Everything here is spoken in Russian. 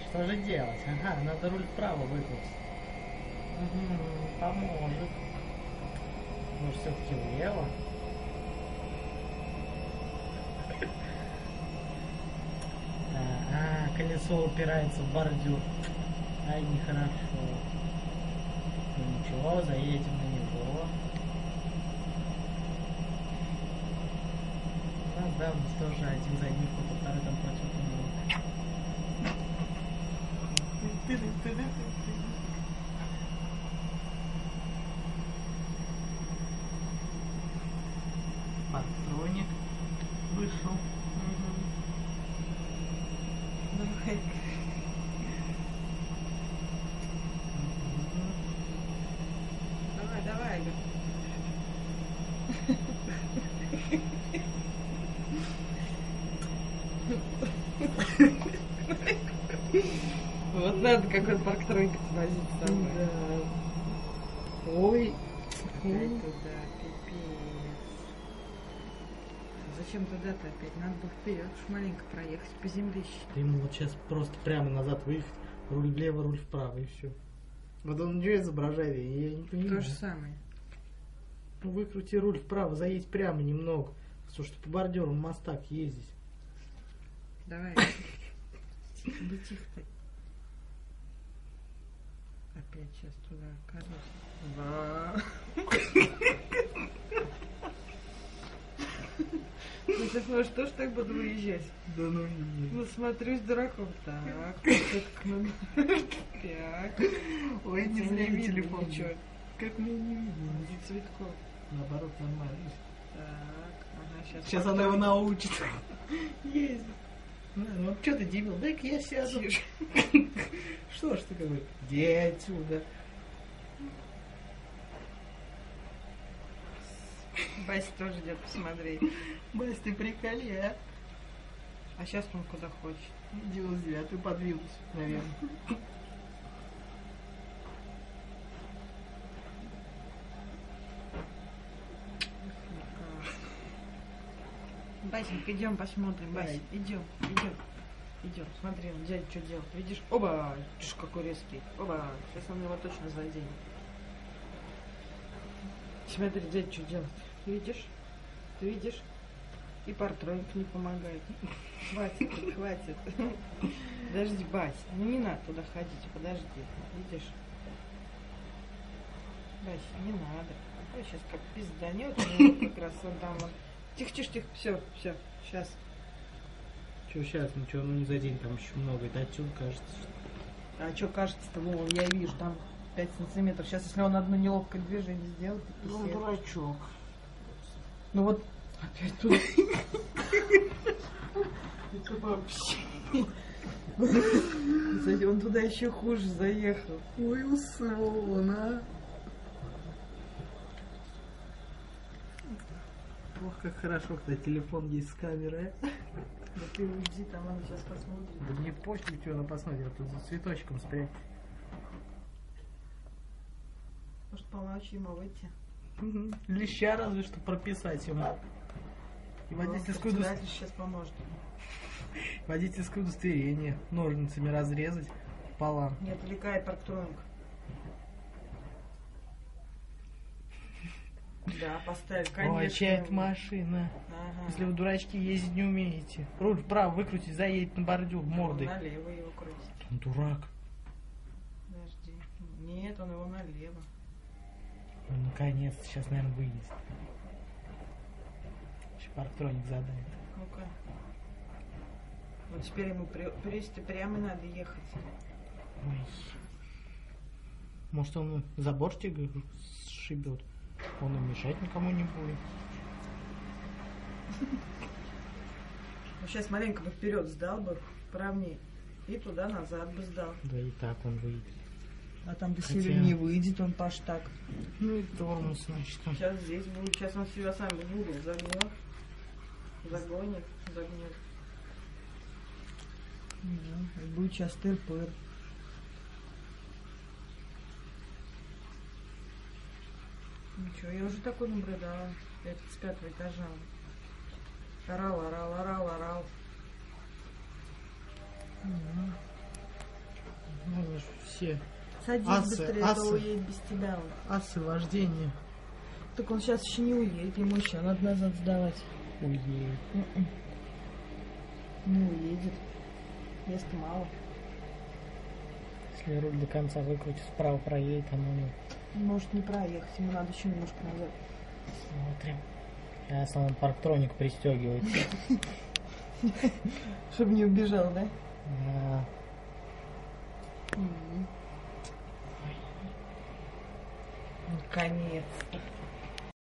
Что же делать? Ага, надо руль вправо выкрутить. Угу, поможет. Может, все-таки влево? Колесо упирается в бордюр. Ай, нехорошо. Ну ничего, заедем на него. Ну да, у нас тоже один задний ход, а второй там против него. Патроник вышел. Давай. Давай, давай, Игорь. Вот надо какой парктроник возить с собой. Да. Ой. Опять туда, пипец. Зачем туда-то опять? Надо бы вперед уж маленько проехать по землище. Ты ему вот сейчас просто прямо назад выехать, руль влево, руль вправо, и все. Вот он что изображает, я не понимаю. То же самое. Ну, выкрути руль вправо, заедь прямо немного, потому что по бордюрам мостак ездить. Давай. Да тихо ты. Опять сейчас туда, кажется. Ну сейчас можешь тоже так буду выезжать. Да ну не. Ну смотрюсь дураком. Так, так. Ой, не Тебе зря видно телефон. ничего. Как мне не видно. Не Цветков. Наоборот, нормально. Так, ага, Сейчас она его научит. Ездить. Ну что ты, дебил, дай-ка я сяду. Тише. Что ж ты говоришь? Иди отсюда. Бася тоже идет посмотреть. Бась, ты приколи, а? А сейчас он куда хочет. Иди вот зря, ты подвинулся, наверное. Басенька, идем посмотрим. Бася, идем. Идем. Смотри, он дядя что делает. Видишь? Оба! Чушь какой резкий. Оба! Сейчас он его точно заденет. Смотри, дядя что делает. Видишь? Ты видишь? И партроник не помогает. Хватит. Подожди, Бась. Ну не надо туда ходить. Подожди. Видишь? Бась, не надо. Ой, сейчас как пизданет. Как раз он там вот. Тихо. Все. Сейчас. Че сейчас, ничего, ну не за день, там еще много. Это отсюда кажется, что... А что кажется-то, Вова, я вижу, там 5 сантиметров. Сейчас, если он одно неловкое движение сделает, то Ну, писец. дурачок. Ну вот, опять туда. Это вообще. Он туда еще хуже заехал. Ой, условно, а. Ох, как хорошо, когда телефон есть с камерой. Да ты уйди, там он сейчас посмотрит. Да мне пофиг, что она посмотрит, тут за цветочком спрячь. Может, помочь ему выйти? Леща разве что прописать ему. И водительское, Сейчас поможет. водительское удостоверение ножницами разрезать пополам. Не отвлекай парктроник. Да, поставь, конечно. Ой, чья-то машина. Ага. Если вы, дурачки, ездить не умеете. Руль вправо выкрутить, заедет на бордюр мордой. Налево его крутит. Он дурак. Подожди. Нет, он его налево. Ну, наконец-то, сейчас, наверное, выедет. Еще парктроник задает. Ну-ка. Вот теперь ему прямо надо ехать. Ой. Может, он заборчик сшибет. Он и мешать никому не будет. Ну, сейчас маленько бы вперед сдал бы, правнее. И туда-назад бы сдал. Да и так он выйдет. А там до Хотя- сильно не выйдет он паш так. Ну и тормоз, значит, он. Сейчас здесь будет. Сейчас он себя сам в угол загнет. Загонит. Да, и будет сейчас тыр-пыр. Ничего, я уже такой наблюдала. Это с 5-го этажа. Орал. все Садись Асы, быстрее, а то асы. уедет без тебя он. асы вождения. Так он сейчас еще не уедет, ему еще надо назад сдавать. Уедет. Не уедет. Места мало. Если руль до конца выкрутит, вправо проедет, а ну Может не проехать, ему надо еще немножко назад. смотрим. Сейчас он парктроник пристегивается. Чтобы не убежал, да? Да. Наконец-то.